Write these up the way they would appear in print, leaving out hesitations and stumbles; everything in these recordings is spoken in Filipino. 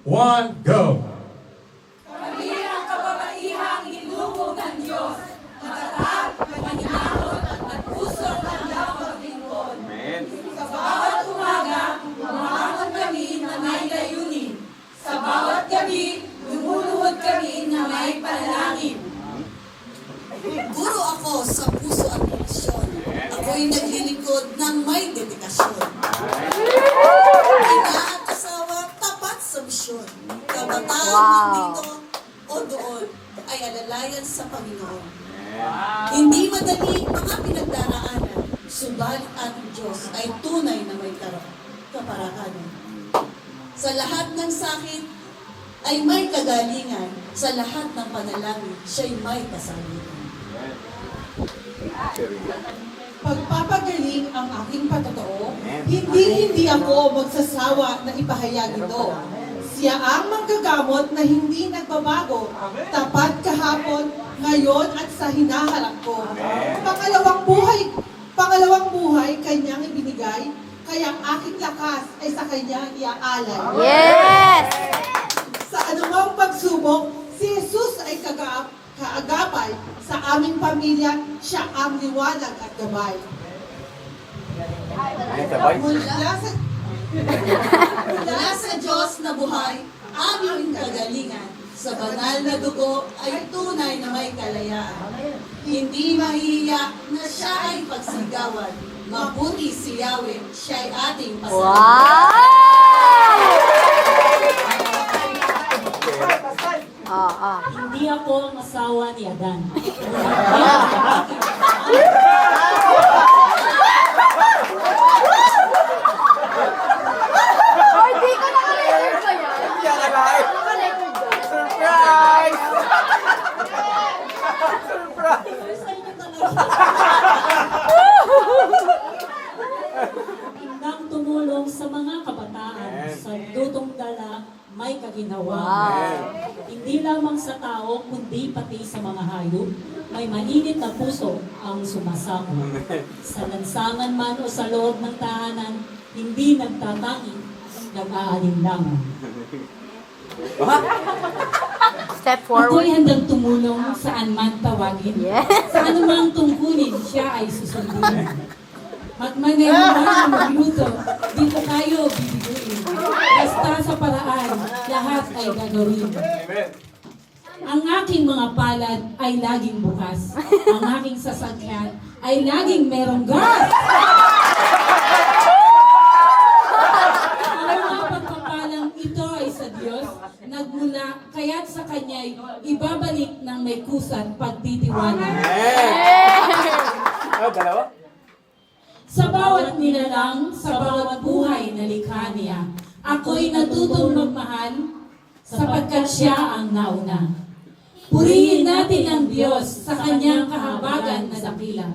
one, go! Kami ang kababaihang inukong ng Diyos, matatag, mahinahon, at puso handang maglingkod. Amen. Sa bawat umaga, bumangon kami na may layunin. Sa bawat gabi, lumuluhod kami na may panalangin. Guro ako sa puso at emosyon. Ako'y naglilingkod ng may dedikasyon. Ina at asawa, tapat sa misyon. Kabataan man dito o doon ay alalayan sa Panginoon. Hindi madali mga pinagdaraanan, subalit ating Diyos ay tunay na may kaparaanan. Sa lahat ng sakit ay may kagalingan, sa lahat ng panalangin, siya'y may kasalingan. Pagpapagaling ang aking patotoo, hindi ako magsasawa na ipahayag ito. Siya ang manggagamot na hindi nagbabago, tapat kahapon, ngayon at sa hinaharap ko. Pangalawang buhay, kanyang ibinigay, kaya ang aking lakas ay sa kanya iaalay. Yes! Sa anumang pagsubok, si Jesus ay kaagapay. Sa aming pamilya, siya ang liwanag at gabay. Mula sa Diyos na buhay, aming kagalingan. Sa banal na dugo ay tunay na may kalayaan. Hindi mahihiya na siya ay pagsigawan. Mabuti si Yahweh, siya ay ating pasalamat. Wow! Hindi ako ang asawa ni Adan. Ay, di ko naka-record ba yan? Surprise! Nang tumulong sa mga kabataan sa lutong dala may kaginawa. Hindi lamang sa tao, kundi pati sa mga hayop, may mainit na puso ang sumasamo. Sa lansangan man o sa loob ng tahanan, hindi nagtatangi, nag-aalinlangan. Step forward. Ako'y handang tumulong saan man tawagin. Yes. Sa anumang tungkulin, siya ay susundin. Magmaneho man magluto, dito tayo bibiguin. Basta sa paraan, lahat ay gagawin. Ang aking mga palad ay laging bukas. Ang aking sasakyan ay laging merong gas. Ang mga pagpapalang ito ay sa Diyos, nagmula, kaya't sa Kanya'y ibabalik ng may kusat pagtitiwala. Dalawa? Sa bawat nilalang, sa bawat buhay na likha niya, ako'y natutong magmahal sapagkat siya ang nauna. Purihin natin ang Diyos sa kanyang kahabagan na dakila.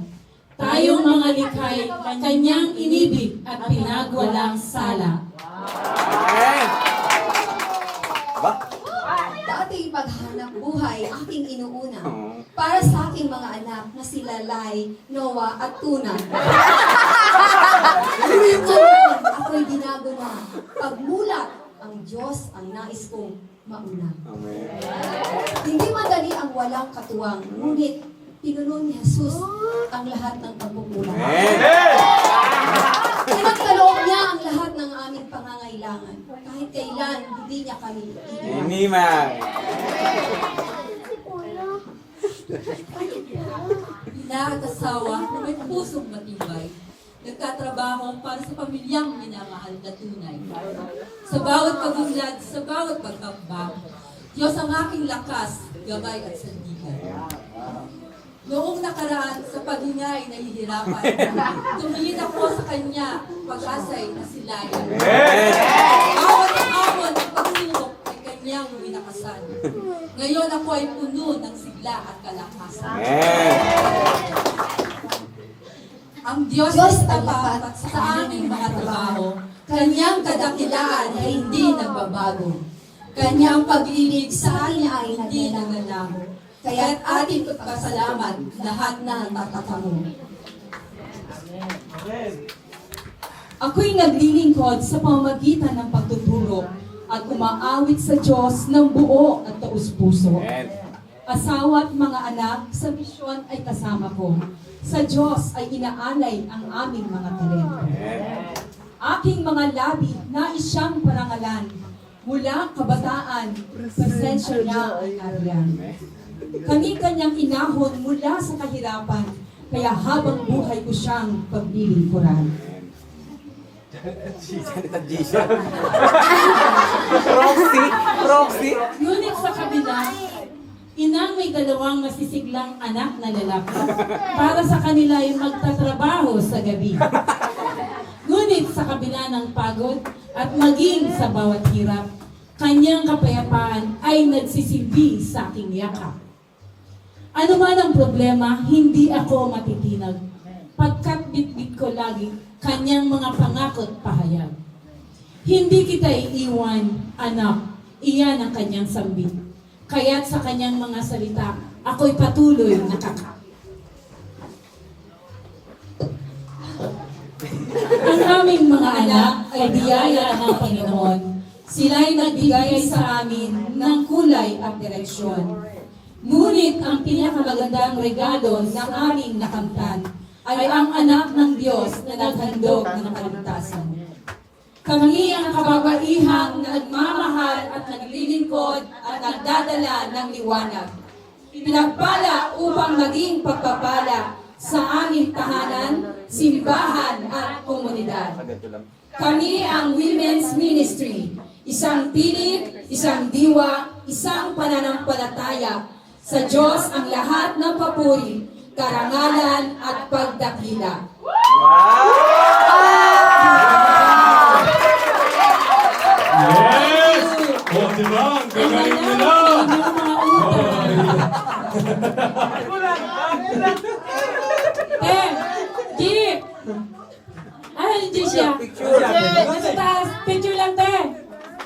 Tayong mga likha'y kanyang inibig at pinagwalang sala. Amen! Ba? Dati paghanap buhay aking inuuna para sa aking mga anak na sila Lai, Noah at Tuna. Ngayon, ako'y binago na. Pagmulat, ang Diyos ang nais kong mauna. Amen. Hindi madali ang walang katuwang, ngunit pinuno ni Jesus ang lahat ng pagkukulang. Pinagkaloob niya ang lahat ng aming pangangailangan. Kahit kailan, hindi niya kami iiwan. Hindi man. Nakakasawa na may pusong matibay. Nagtatrabaho para sa pamilyang minamahal na tunay. Sa bawat pagunlad, sa bawat pagkambang, Diyos ang aking lakas, gabay at sandigan. Noong nakaraan, sa paghingay nahihirapan, tumingin ako sa Kanya, pag-asay na silayan. Bawat hamon at pagsubok ay Kanyang winakasan. Ngayon ako ay puno ng sigla at kalakasan. Ang Diyos ay tapat sa aming mga trabaho. Kanyang kadakilaan ay hindi nagbabago. Kanyang pag-ibig sa akin ay hindi nagalaho. Kaya't ating pagpasalamat lahat na tatatamo. Ako'y naglilingkod sa pamamagitan ng pagtutulog at umaawit sa Diyos ng buo at taus-puso. Amen. Asawa at mga anak, sa misyon ay kasama ko. Sa Diyos ay inaalay ang aming mga talento. Amen. Aking mga labi na siyang parangalan. Mula kabataan, presensya niya ay nariyan. Kani-kanyang inahon mula sa kahirapan, kaya habang buhay ko siyang paglilingkuran. Proxy. Ngunit sa kabila, inang may dalawang nasisiglang anak na lalaki para sa kanila ay magtatrabaho sa gabi. Ngunit sa kabila ng pagod at maging sa bawat hirap, kanyang kapayapaan ay nagsisilbi sa aking yakap. Ano man ang problema, hindi ako matitinag. Pagkat bitbit ko lagi kanyang mga pangako't pahayag. Hindi kita iiwan, anak, iyan ang kanyang sambit. Kaya't sa kanyang mga salita, ako'y patuloy nakaka. Ang aming mga anak ay biyaya ng Panginoon. Sila'y nagbigay sa amin ng kulay at direksyon. Ngunit ang pinakamagandang regalo ng aming nakamtan ay ang anak ng Diyos na naghandog ng kaligtasan. Kami ang kababaihang nagmamahal at naglilingkod at nagdadala ng liwanag. Pinagpala upang maging pagpapala sa aming tahanan, simbahan at komunidad. Kami ang Women's Ministry, isang pilit, isang diwa, isang pananampalataya. Sa Diyos ang lahat ng papuri, karangalan at pagdakila. Yes! O, diba? Ang gagaling nila! Jeep! Ay, hindi siya. Nasa taas, picture lang tayo.